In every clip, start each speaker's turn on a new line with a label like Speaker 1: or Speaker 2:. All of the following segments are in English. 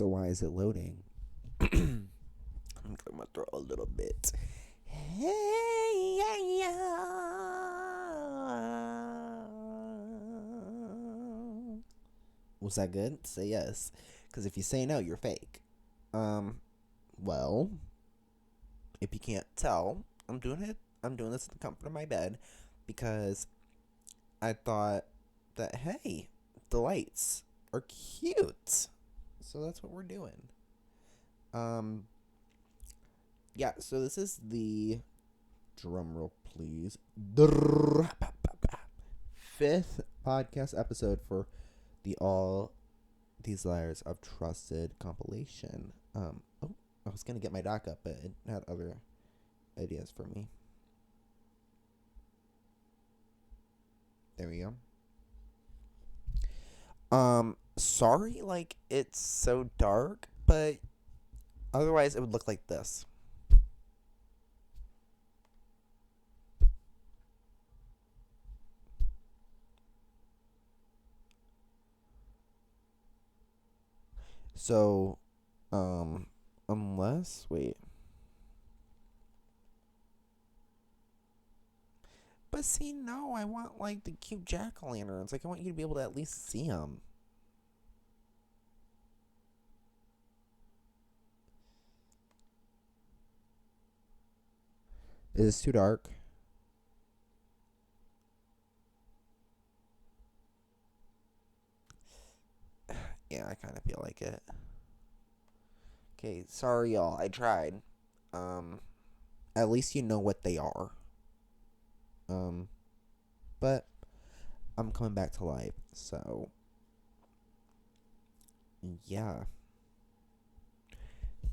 Speaker 1: So why is it loading? I'm clear my throat a little bit. Hey, yeah, yeah. Was that good? Say yes. Because if you say no, you're fake. Well, if you can't tell, I'm doing it. I'm doing this in the comfort of my bed because I thought that, hey, the lights are cute. So that's what we're doing. Um, yeah, so this is the drum roll, please. Fifth podcast episode for the All These Liars of Trusted compilation. Oh, I was gonna get my doc up, but it had other ideas for me. There we go. Sorry, like it's so dark, but otherwise it would look like this. So, unless, wait. But see, no, I want, like, the cute jack-o'-lanterns. Like, I want you to be able to at least see them. Is this too dark? Yeah, I kind of feel like it. Okay, sorry, y'all. I tried. At least you know what they are. But I'm coming back to life, so yeah.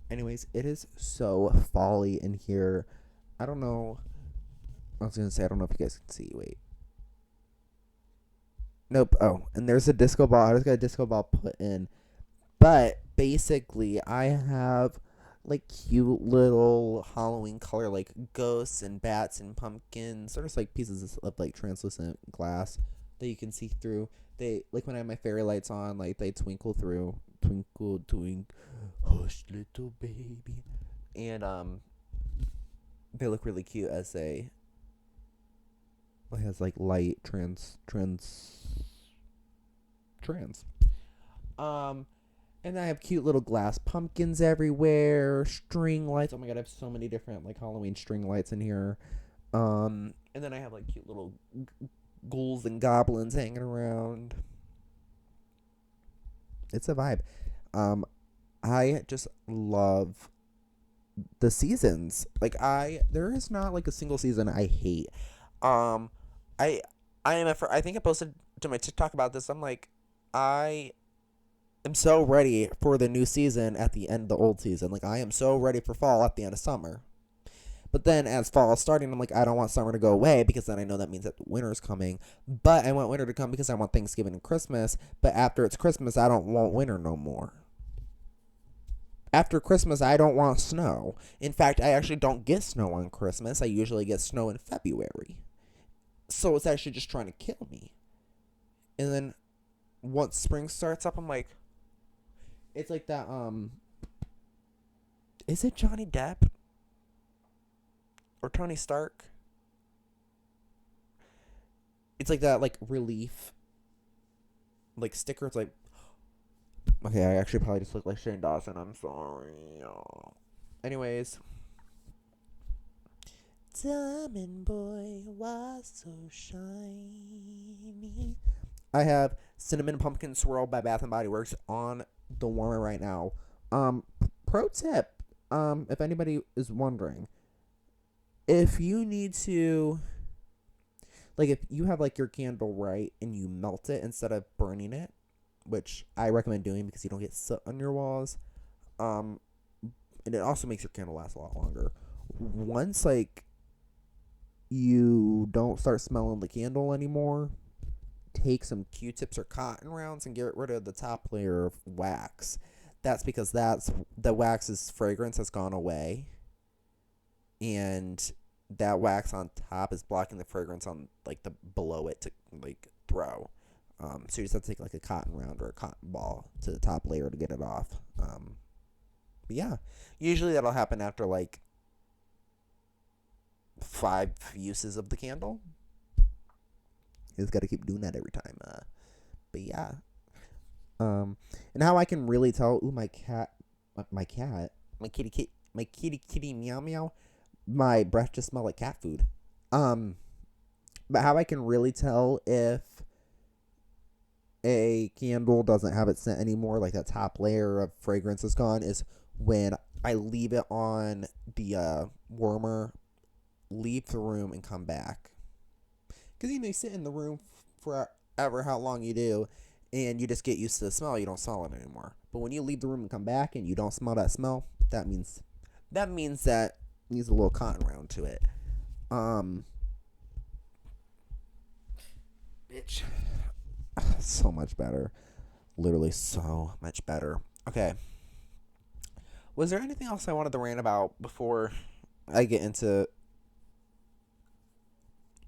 Speaker 1: Anyways, it is so folly in here. I don't know. I was gonna say I don't know if you guys can see. Wait. Nope. Oh, and there's a disco ball. I just got a disco ball put in. But basically, I have like cute little Halloween color, like ghosts and bats and pumpkins, sort of like pieces of like translucent glass that you can see through. They like when I have my fairy lights on, like they twinkle through, twinkle, twink, hush, little baby, and they look really cute as they. It has like light trans. Um, And I have cute little glass pumpkins everywhere, string lights. Oh my god, I have so many different like Halloween string lights in here. And then I have like cute little ghouls and goblins hanging around. It's a vibe. Um, I just love the seasons. There is not like a single season I hate. Um, I I think I posted to my TikTok about this. I'm like, I am so ready for the new season at the end of the old season. Like, I am so ready for fall at the end of summer. But then as fall is starting, I'm like, I don't want summer to go away because then I know that means that winter's coming. But I want winter to come because I want Thanksgiving and Christmas. But after it's Christmas, I don't want winter no more. After Christmas, I don't want snow. In fact, I actually don't get snow on Christmas. I usually get snow in February. So it's actually just trying to kill me. And then once spring starts up, I'm like, it's like that, is it Johnny Depp or Tony Stark? It's like that, like, relief, like, sticker. It's like, okay, I actually probably just look like Shane Dawson. I'm sorry. Anyways. Diamond boy was so shiny. I have cinnamon pumpkin swirl by Bath and Body Works on the warmer right now. Pro tip, if anybody is wondering, if you need to, like, if you have like your candle right and you melt it instead of burning it, which I recommend doing because you don't get soot on your walls, and it also makes your candle last a lot longer. Once like you don't start smelling the candle anymore, take some Q-tips or cotton rounds and get rid of the top layer of wax. That's because the wax's fragrance has gone away, and that wax on top is blocking the fragrance on like the below it to like throw. So you just have to take like a cotton round or a cotton ball to the top layer to get it off. But yeah, usually that'll happen after like 5 uses of the candle. You just got to keep doing that every time. But yeah. And how I can really tell, ooh, my cat, my cat, my kitty meow meow, my breath just smell like cat food. But how I can really tell if a candle doesn't have its scent anymore, like that top layer of fragrance is gone, is when I leave it on the warmer, leave the room, and come back. Because you sit in the room forever, how long you do, and you just get used to the smell. You don't smell it anymore. But when you leave the room and come back and you don't smell that smell, that means that needs a little cotton round to it. Bitch, so much better. Literally so much better. Okay. Was there anything else I wanted to rant about before I get into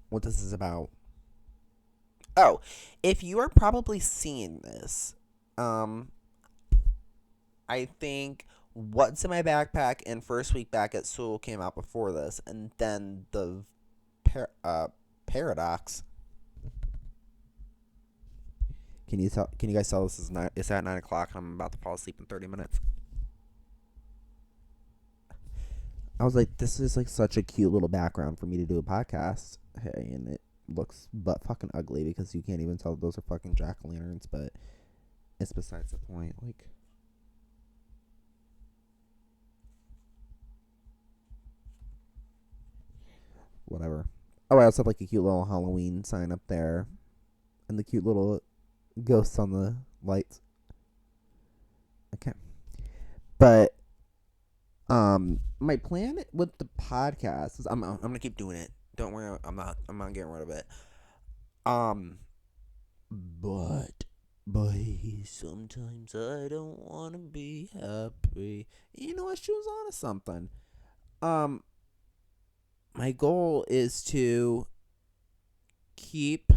Speaker 1: what this is about? Oh, if you are probably seeing this, I think What's in My Backpack and First Week Back at School came out before this, and then the Paradox. Can you guys tell this is not? It's at 9:00. I'm about to fall asleep in 30 minutes. I was like, this is like such a cute little background for me to do a podcast. Hey, and it looks but fucking ugly because you can't even tell those are fucking jack-o'-lanterns, but it's besides the point. Like, whatever. Oh, I also have like a cute little Halloween sign up there, and the cute little ghosts on the lights. Okay, but my plan with the podcast is I'm gonna keep doing it. Don't worry, I'm not getting rid of it. Um, but sometimes I don't want to be happy. You know what? She was onto something. Um, my goal is to keep,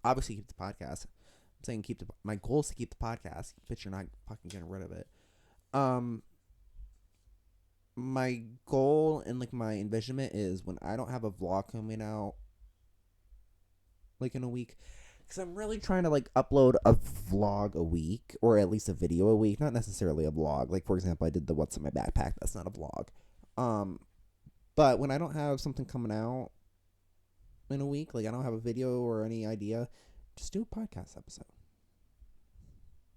Speaker 1: obviously keep the podcast. I'm saying my goal is to keep the podcast, but you're not fucking getting rid of it. My goal and like my envisionment is when I don't have a vlog coming out like in a week, because I'm really trying to like upload a vlog a week, or at least a video a week, not necessarily a vlog. Like, for example, I did the What's in My Backpack. That's not a vlog. But when I don't have something coming out in a week, like I don't have a video or any idea, just do a podcast episode.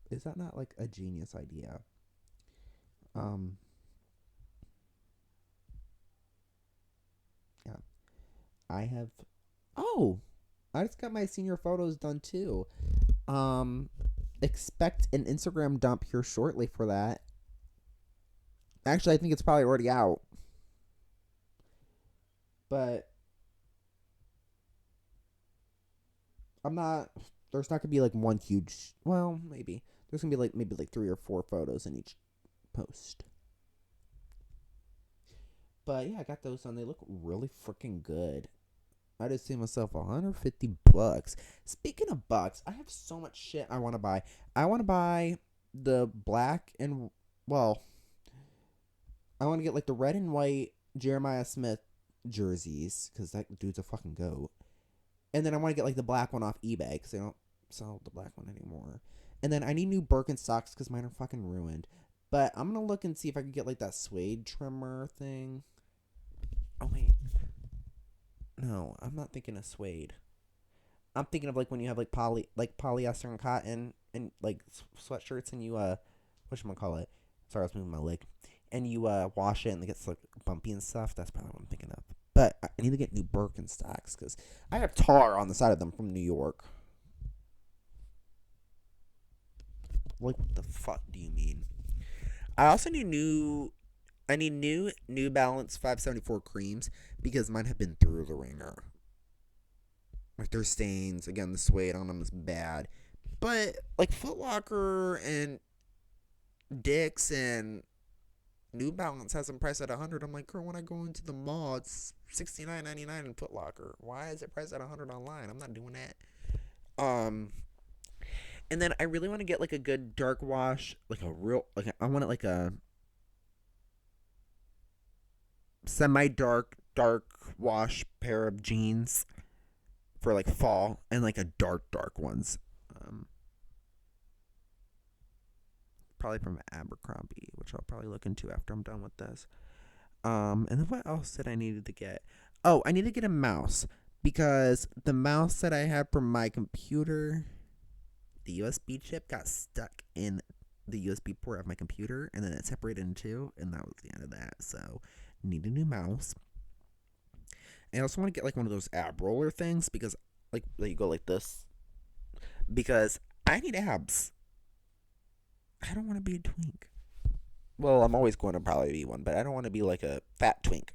Speaker 1: Is that not like a genius idea? Yeah. I have. Oh, I just got my senior photos done too. Expect an Instagram dump here shortly for that. Actually, I think it's probably already out. But I'm not. There's not gonna be like one huge. Well, maybe there's gonna be like maybe like 3 or 4 photos in each post. But yeah, I got those done. They look really freaking good. I just saved myself $150. Speaking of bucks, I have so much shit I want to buy. I want to buy the black and, well, I want to get like the red and white Jeremiah Smith jerseys because that dude's a fucking goat. And then I want to get like the black one off eBay because they don't sell the black one anymore. And then I need new Birkenstocks because mine are fucking ruined. But I'm gonna look and see if I can get like that suede trimmer thing. Oh wait, no, I'm not thinking of suede. I'm thinking of like when you have like polyester and cotton and like sweatshirts and you whatchamacallit. Sorry, I was moving my leg. And you wash it and it gets like bumpy and stuff. That's probably what I'm thinking of. But I need to get new Birkenstocks because I have tar on the side of them from New York. Like, what the fuck do you mean? I also need new. I need new New Balance 574 creams because mine have been through the ringer. Like, there's stains. Again, the suede on them is bad. But like Foot Locker and Dick's and New Balance has them priced at 100. I'm like, girl, when I go into the mall, it's $69.99 in Foot Locker. Why is it priced at 100 online? I'm not doing that. Um, and then I really want to get like a good dark wash, like a real, like I want it like a semi dark wash pair of jeans for like fall, and like a dark ones. Um, Probably from Abercrombie, which I'll probably look into after I'm done with this. And then what else did I needed to get? Oh, I need to get a mouse because the mouse that I had from my computer, the USB chip got stuck in the USB port of my computer, and then it separated in two, and that was the end of that. So, need a new mouse. I also want to get like one of those ab roller things because like you go like this because I need abs. I don't want to be a twink. Well, I'm always going to probably be one, but I don't want to be like a fat twink.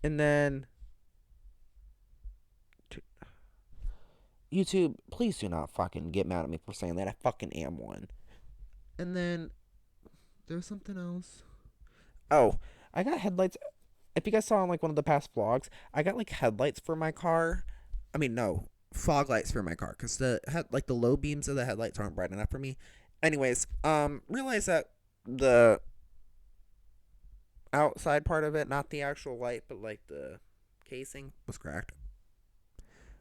Speaker 1: And then YouTube, please do not fucking get mad at me for saying that. I fucking am one. And then there's something else. Oh, I got headlights. If you guys saw on like one of the past vlogs, I got like headlights for my car. I mean, no, fog lights for my car because the low beams of the headlights aren't bright enough for me. Anyways, realize that the outside part of it, not the actual light, but like the casing, was cracked.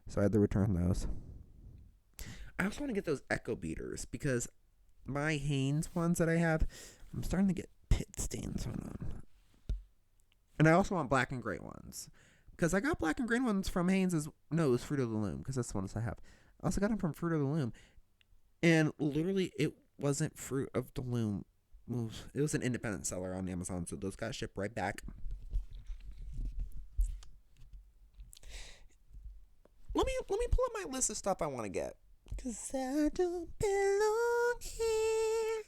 Speaker 1: So I had to return those. I also want to get those echo beaters because my Hanes ones that I have, I'm starting to get pit stains on them. And I also want black and gray ones because I got black and gray ones from Hanes' Nose Fruit of the Loom because that's the ones I have. I also got them from Fruit of the Loom, and literally it wasn't Fruit of the Loom. It was an independent seller on Amazon, so those got shipped right back. Let me pull up my list of stuff I want to get. Cause I don't belong here.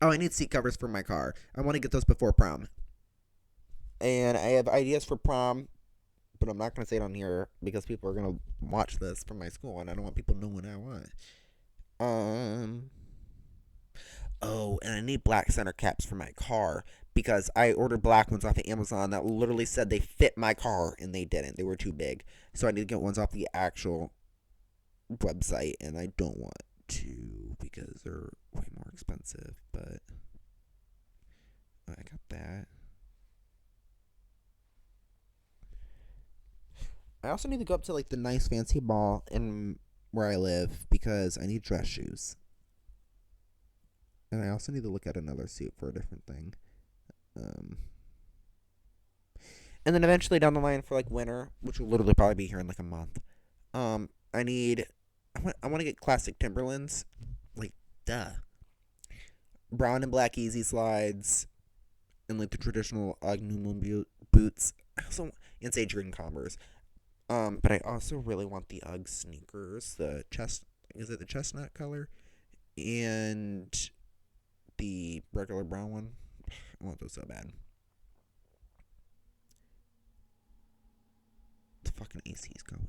Speaker 1: Oh, I need seat covers for my car. I want to get those before prom. And I have ideas for prom, but I'm not going to say it on here because people are going to watch this from my school, and I don't want people knowing what I want. Oh, and I need black center caps for my car because I ordered black ones off of Amazon that literally said they fit my car, and they didn't. They were too big. So I need to get ones off the actual website, and I don't want to because they're way more expensive, but I got that. I also need to go up to like the nice fancy mall in where I live because I need dress shoes. And I also need to look at another suit for a different thing. Um, and then eventually down the line for like winter, which will literally probably be here in like a month. I need. I want to get classic Timberlands, like duh. Brown and black easy slides, and like the traditional Ugg New Moon boots. I also and sage green Converse. But I also really want the Ugg sneakers. Is it the chestnut color? And the regular brown one. I want those so bad. The fucking AC is going.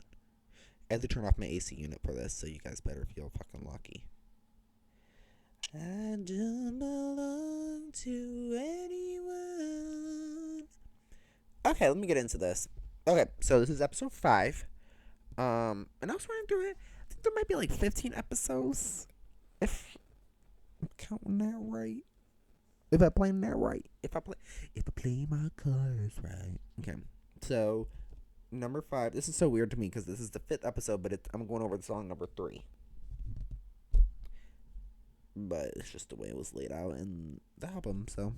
Speaker 1: I had to turn off my AC unit for this, so you guys better feel fucking lucky. I don't belong to anyone. Okay, let me get into this. Okay, so this is episode 5. And I was running through it. I think there might be like 15 episodes. If I'm counting that right. If I play that right. If I play my cards right. Okay. So number 5. This is so weird to me because this is the 5th episode, but I'm going over the song number 3. But it's just the way it was laid out in the album, so.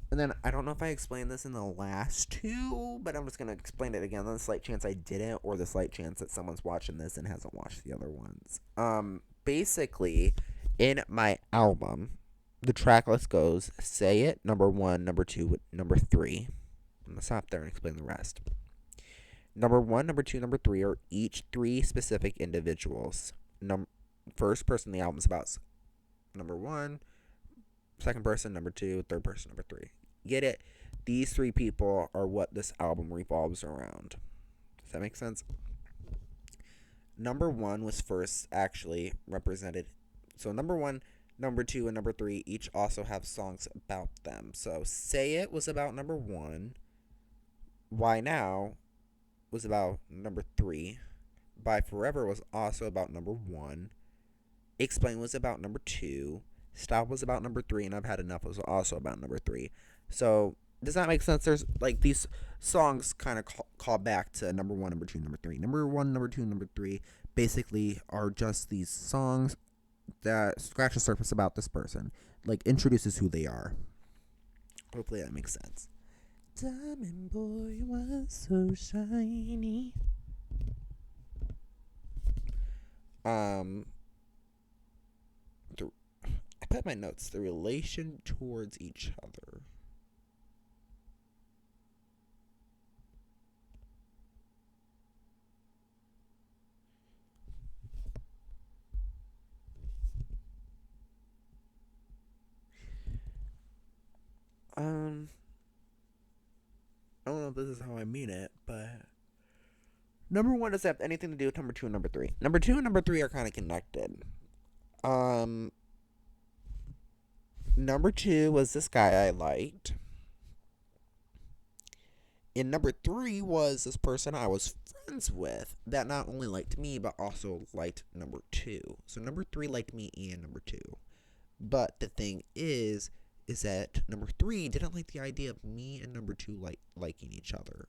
Speaker 1: And then I don't know if I explained this in the last 2, but I'm just gonna explain it again. On the slight chance I didn't, or the slight chance that someone's watching this and hasn't watched the other ones. Basically, in my album, the track list goes: "Say It," number 1, number 2, number 3. I'm gonna stop there and explain the rest. Number 1, number 2, number 3 are each 3 specific individuals. First person the album's about. Number 1, second person, number 2, third person, number 3. Get it? These 3 people are what this album revolves around. Does that make sense? Number 1 was first actually represented. So number 1, number 2, and number 3 each also have songs about them. So Say It was about number 1. Why Now was about number 3. By Forever was also about number 1. Explain was about number 2. Stop was about number 3, and I've Had Enough was also about number 3. So does that make sense? There's like these songs kind of call back to number 1, number 2, number 3. Number 1, number 2, number 3 basically are just these songs that scratch the surface about this person, like introduces who they are. Hopefully that makes sense. Diamond boy was so shiny. I put my notes. The relation towards each other. I don't know if this is how I mean it, but number 1 doesn't have anything to do with number 2 and number 3. Number 2 and number 3 are kind of connected. Number 2 was this guy I liked. And number 3 was this person I was friends with that not only liked me, but also liked number 2. So number 3 liked me and number 2. But the thing is that number 3 didn't like the idea of me and number 2 liking each other.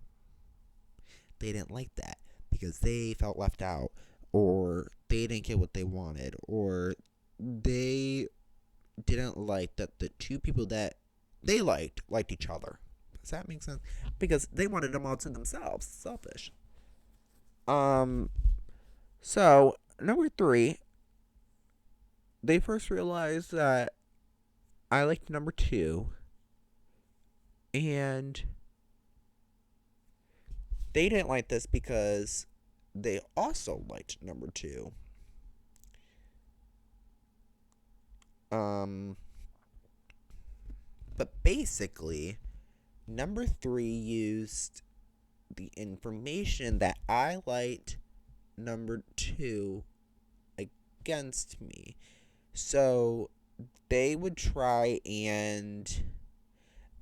Speaker 1: They didn't like that because they felt left out, or they didn't get what they wanted, or they didn't like that the two people that they liked each other. Does that make sense? Because they wanted them all to themselves. Selfish. So number 3, they first realized that I liked number 2, and they didn't like this because they also liked number 2. But basically, number 3 used the information that I liked number 2 against me. So they would try and,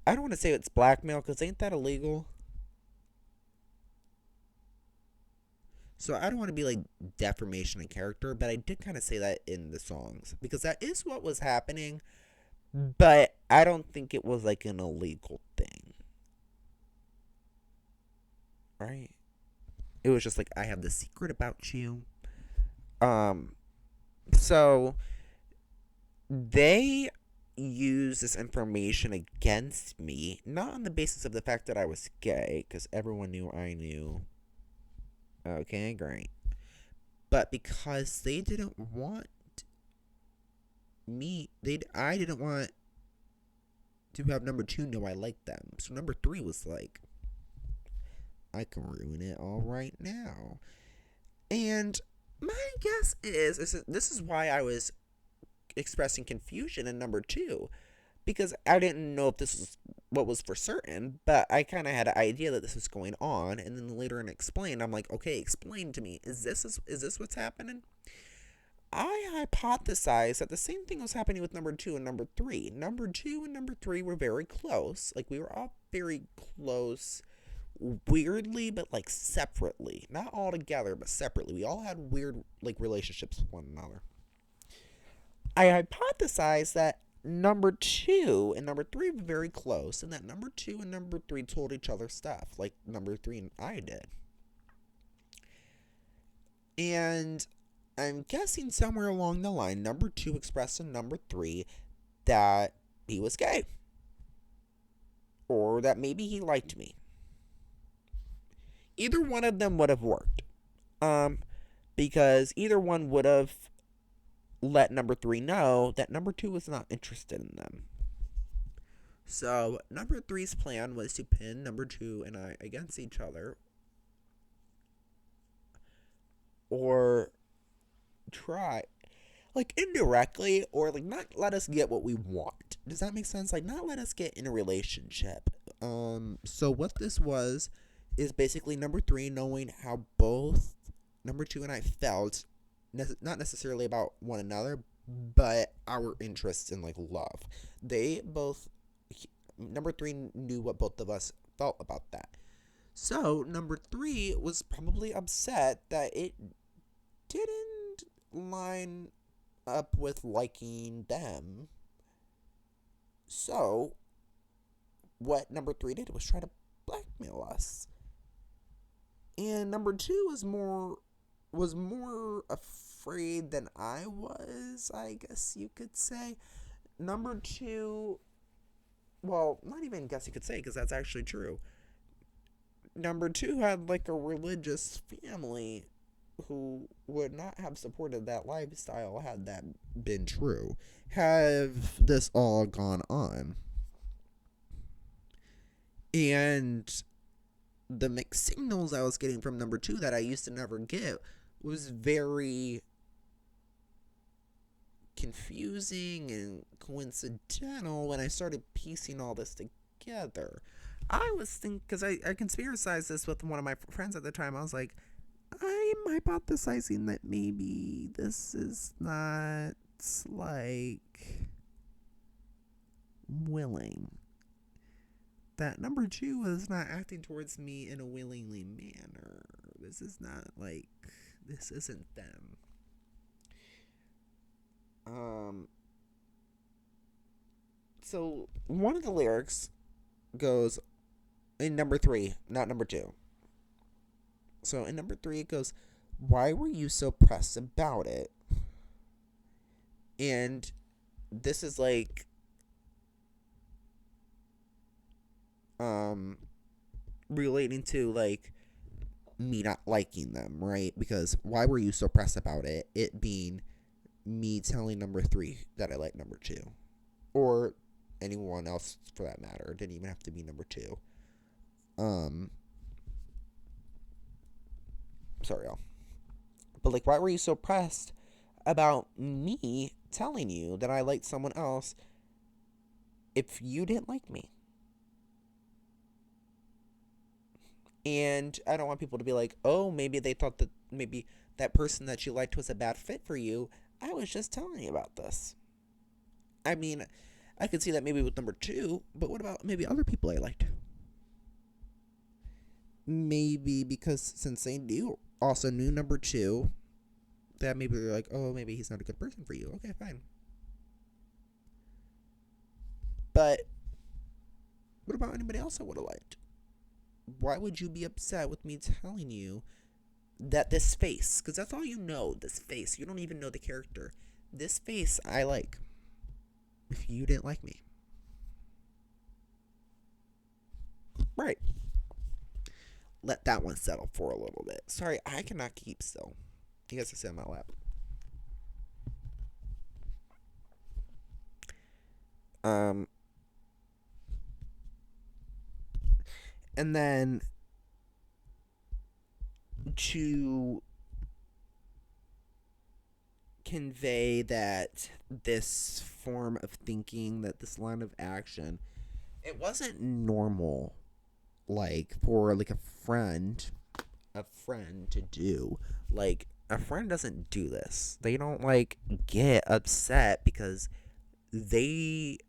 Speaker 1: I don't want to say it's blackmail because ain't that illegal? So I don't want to be like defamation of character, but I did kind of say that in the songs because that is what was happening, but I don't think it was like an illegal thing. Right? It was just like, I have the secret about you. So they use this information against me, not on the basis of the fact that I was gay, because everyone knew I knew. Okay, great. But because they didn't want me, I didn't want to have number 2 know I liked them. So number 3 was like, I can ruin it all right now. And my guess is this is why I was expressing confusion in number 2, because I didn't know if this was what was for certain, but I kind of had an idea that this was going on, and then later on explained, I'm like, okay, explain to me, is this what's happening? I hypothesized that the same thing was happening with number 2 and number 3. Number 2 and number 3 were very close. Like, we were all very close, weirdly, but like separately. Not all together, but separately. We all had weird like relationships with one another. I hypothesized that number 2 and number 3 were very close, and that number 2 and number 3 told each other stuff, like number 3 and I did. And I'm guessing somewhere along the line, number 2 expressed to number 3 that he was gay. Or that maybe he liked me. Either one of them would have worked. Because either one would have let number 3 know that number 2 was not interested in them. So number 3's plan was to pin number 2 and I against each other, or try, like, indirectly, or like not let us get what we want. Does that make sense? Like, not let us get in a relationship. So what this was is basically number 3 knowing how both number 2 and I felt, not necessarily about one another, but our interests in like love. They both, number 3 knew what both of us felt about that. So number three was probably upset that it didn't line up with liking them. So what number three did was try to blackmail us. And number two was more afraid than I was, I guess you could say. Number two, well, not even guess you could say, because that's actually true. Number two had like a religious family who would not have supported that lifestyle had that been true. Have this all gone on. And the mixed signals I was getting from number two that I used to never get was very confusing and coincidental when I started piecing all this together. I was thinking, because I conspiracized this with one of my friends at the time. I was like, I'm hypothesizing that maybe this is not like willing. That number two is not acting towards me in a willingly manner. This is not like, this isn't them. Um, so one of the lyrics goes in number three, not number two. So in number three, it goes, "Why were you so pressed about it?" And this is like, um, relating to like me not liking them, right? Because why were you so pressed about it? It being me telling number three that I like number two, or anyone else for that matter. It didn't even have to be number two. Um, sorry, y'all. But like, why were you so pressed about me telling you that I liked someone else if you didn't like me? And I don't want people to be like, oh, maybe they thought that maybe that person that you liked was a bad fit for you. I was just telling you about this. I mean, I could see that maybe with number two, but what about maybe other people I liked? Maybe because since they knew number two, that maybe they're like, oh, maybe he's not a good person for you. Okay, fine. But what about anybody else I would have liked? Why would you be upset with me telling you that this face, because that's all you know, this face, you don't even know the character, this face I like, if you didn't like me? Right. Let that one settle for a little bit. Sorry, I cannot keep still. You guys can sit on my lap. Um, and then to convey that this form of thinking, that this line of action, it wasn't normal, like for like a friend to do. Like a friend doesn't do this. They don't like get upset because they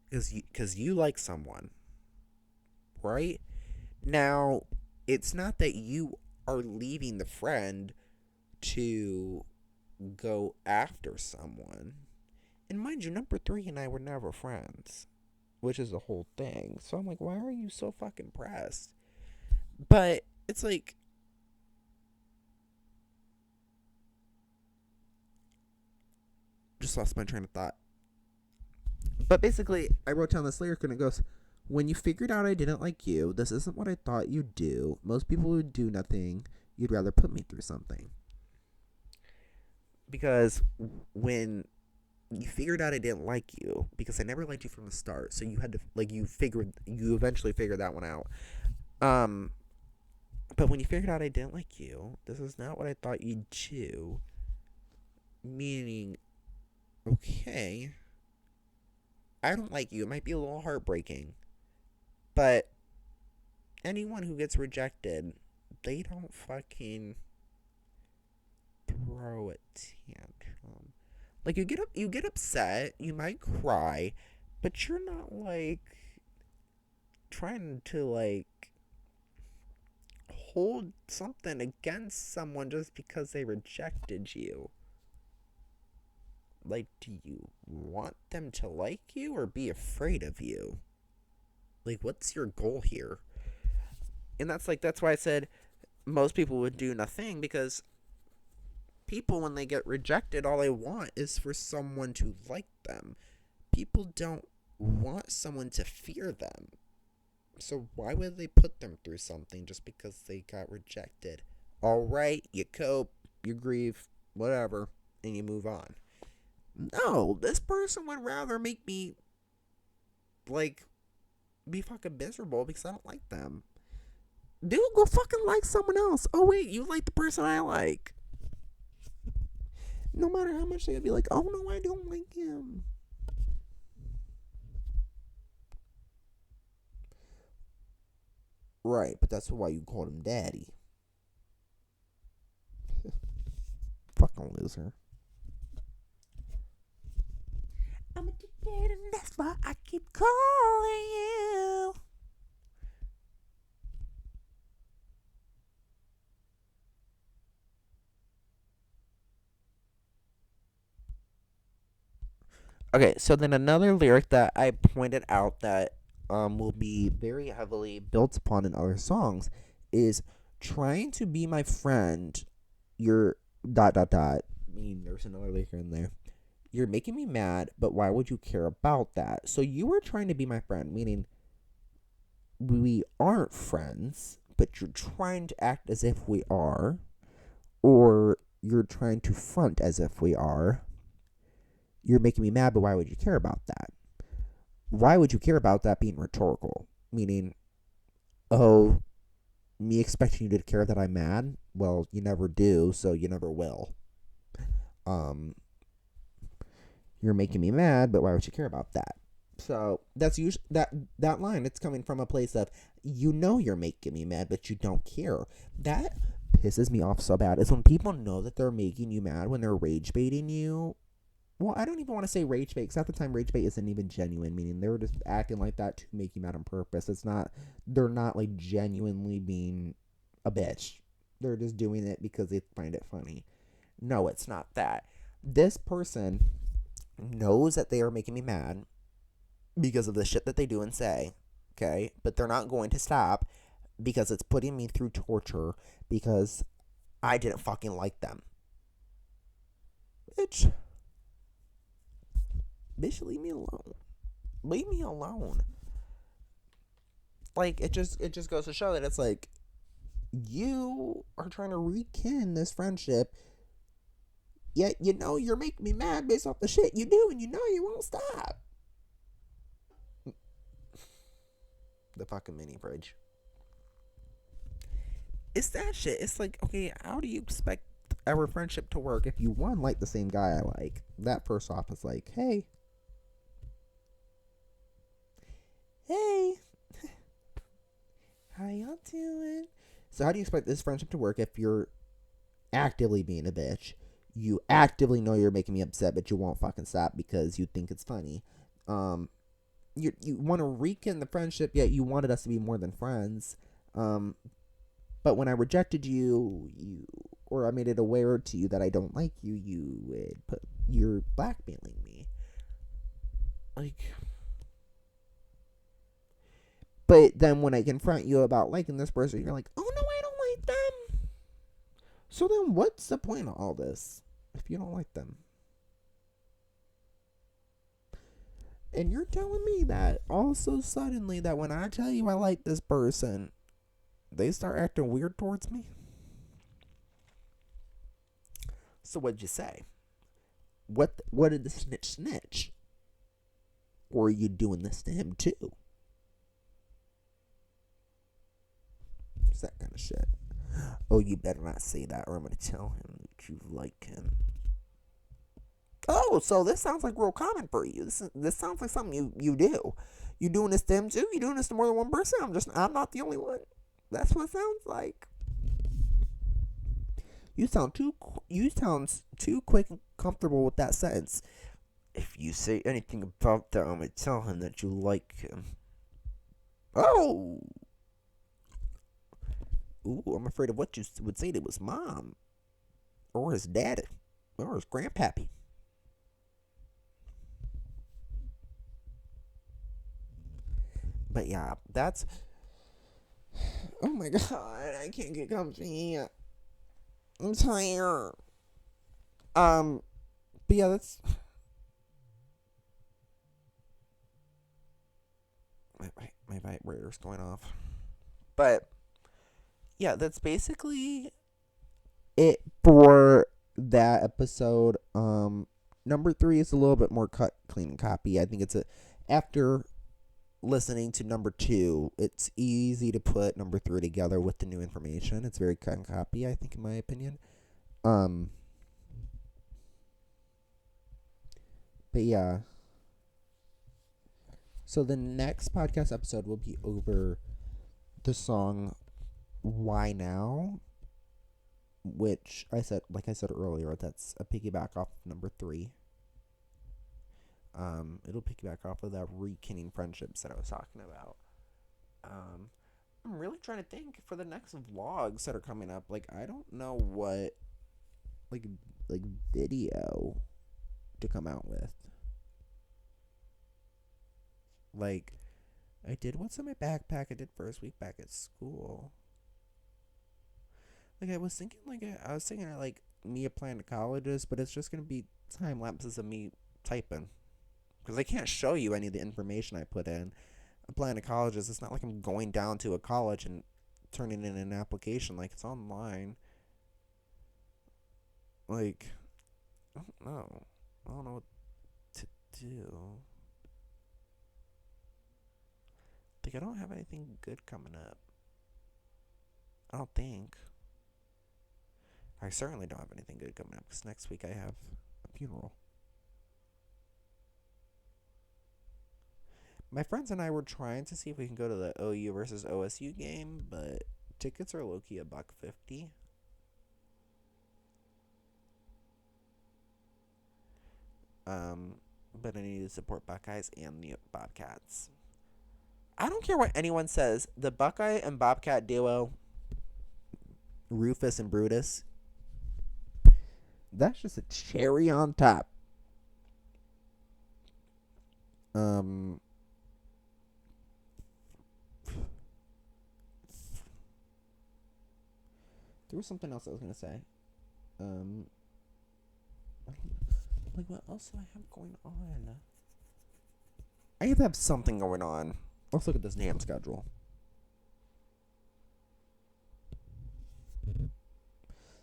Speaker 1: because you like someone, right? Now, it's not that you are leaving the friend to go after someone. And mind you, number three and I were never friends, which is the whole thing. So I'm like, why are you so fucking pressed? But it's like, just lost my train of thought. But basically, I wrote down this lyric and it goes, "When you figured out I didn't like you, this isn't what I thought you'd do. Most people would do nothing. You'd rather put me through something." Because when you figured out I didn't like you, because I never liked you from the start, so you had to, like, you eventually figured that one out. Um, but when you figured out I didn't like you, this is not what I thought you'd do. Meaning, okay, I don't like you. It might be a little heartbreaking, but anyone who gets rejected, they don't fucking throw a tantrum. Like you get upset, you might cry, but you're not like trying to like hold something against someone just because they rejected you. Like, do you want them to like you or be afraid of you? Like, what's your goal here? And that's why I said most people would do nothing, because people, when they get rejected, all they want is for someone to like them. People don't want someone to fear them. So why would they put them through something just because they got rejected? All right, you cope, you grieve, whatever, and you move on. No, this person would rather make me, like, be fucking miserable because I don't like them. Dude, go fucking like someone else. Oh, wait, you like the person I like. No matter how much they'd be like, oh, no, I don't like him. Right, but that's why you called him daddy. Fucking loser. I'm addicted and that's why I keep calling you. Okay, so then another lyric that I pointed out that will be very heavily built upon in other songs is trying to be my friend. You're dot dot dot. I mean, there's another lyric in there. You're making me mad, but why would you care about that? So you were trying to be my friend, meaning we aren't friends, but you're trying to act as if we are, or you're trying to front as if we are. You're making me mad, but why would you care about that? Why would you care about that being rhetorical? Meaning, oh, me expecting you to care that I'm mad? Well, you never do, so you never will. Um, you're making me mad, but why would you care about that? So that's usually that line. It's coming from a place of, you know, you're making me mad, but you don't care. That pisses me off so bad. Is when people know that they're making you mad when they're rage baiting you. Well, I don't even want to say rage bait, because at the time rage bait isn't even genuine, meaning they were just acting like that to make you mad on purpose. It's not, they're not like genuinely being a bitch. They're just doing it because they find it funny. No, it's not that. This person knows that they are making me mad because of the shit that they do and say, okay? But they're not going to stop because it's putting me through torture because I didn't fucking like them. Bitch, leave me alone. Leave me alone. Like, it just goes to show that it's like, you are trying to rekindle this friendship, yet you know you're making me mad based off the shit you do, and you know you won't stop. The fucking mini fridge. It's that shit. It's like, okay, how do you expect our friendship to work if you, one, like the same guy I like? That first off is like, hey, how y'all doing? So how do you expect this friendship to work if you're actively being a bitch? You actively know you're making me upset, but you won't fucking stop because you think it's funny. You want to rekindle the friendship, yet you wanted us to be more than friends. But when I rejected you, or I made it aware to you that I don't like you, you're blackmailing me. Like, but then when I confront you about liking this person, you're like, oh no, I don't like them. So then what's the point of all this if you don't like them? And you're telling me that also suddenly that when I tell you I like this person, they start acting weird towards me? So what'd you say? What did the snitch? Or are you doing this to him too? It's that kind of shit. Oh, you better not say that, or I'm gonna tell him that you like him. Oh, so this sounds like real common for you. This sounds like something you do. You doing this to him too? You doing this to more than one person? I'm not the only one. That's what it sounds like. You sound too quick and comfortable with that sentence. If you say anything about that, I'm gonna tell him that you like him. Oh, Ooh, I'm afraid of what you would say to his mom. Or his daddy. Or his grandpappy. But yeah, that's... Oh my god, I can't get comfy. I'm tired. But yeah, that's... My vibrator's going off. But yeah, that's basically it for that episode. Number 3 is a little bit more cut, clean, and copy. I think it's a after listening to number 2, it's easy to put number 3 together with the new information. It's very cut and copy, I think, in my opinion. Um, but yeah. So the next podcast episode will be over the song "Why Now," which like I said earlier, that's a piggyback off of number 3. It'll piggyback off of that rekindling friendships that I was talking about. Um, I'm really trying to think for the next vlogs that are coming up. Like, I don't know what like like video to come out with. Like, I did what's in my backpack. I did first week back at school. Like, I was thinking like me applying to colleges, but it's just gonna be time lapses of me typing because I can't show you any of the information I put in. Applying to colleges, it's not like I'm going down to a college and turning in an application. Like, it's online. Like, I don't know. I don't know what to do. Like, I don't have anything good coming up. I don't think. I certainly don't have anything good coming up because next week I have a funeral. My friends and I were trying to see if we can go to the OU versus OSU game, but tickets are low key $1.50. But I need to support Buckeyes and the Bobcats. I don't care what anyone says. The Buckeye and Bobcat duo, Rufus and Brutus, that's just a cherry on top. Um, there was something else I was gonna say. Um, like, what else do I have going on? I either have something going on. Let's look at this damn schedule.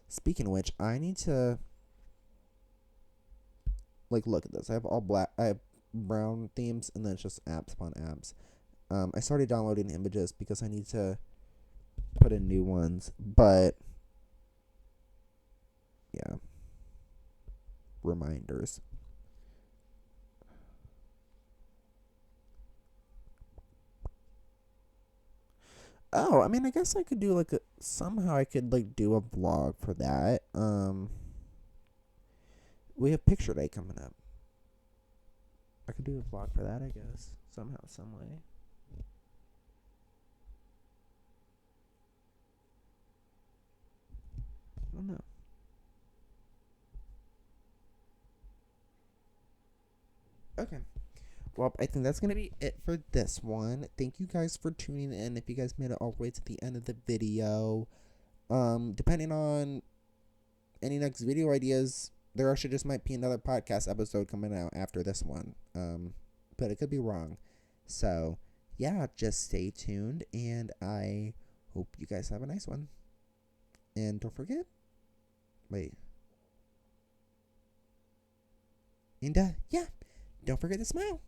Speaker 1: Speaking of which, I need to look at this. I have all black. I have brown themes, and then it's just apps upon apps. I started downloading images because I need to put in new ones, but yeah, reminders. Oh, I mean, I guess I could do somehow I could do a vlog for that. We have picture day coming up. I could do a vlog for that, I guess, somehow, some way. I don't know. Okay. Well, I think that's going to be it for this one. Thank you guys for tuning in. If you guys made it all the way to the end of the video, depending on any next video ideas, there actually just might be another podcast episode coming out after this one. But it could be wrong. So, yeah, just stay tuned, and I hope you guys have a nice one. And don't forget, wait. And, yeah, don't forget to smile.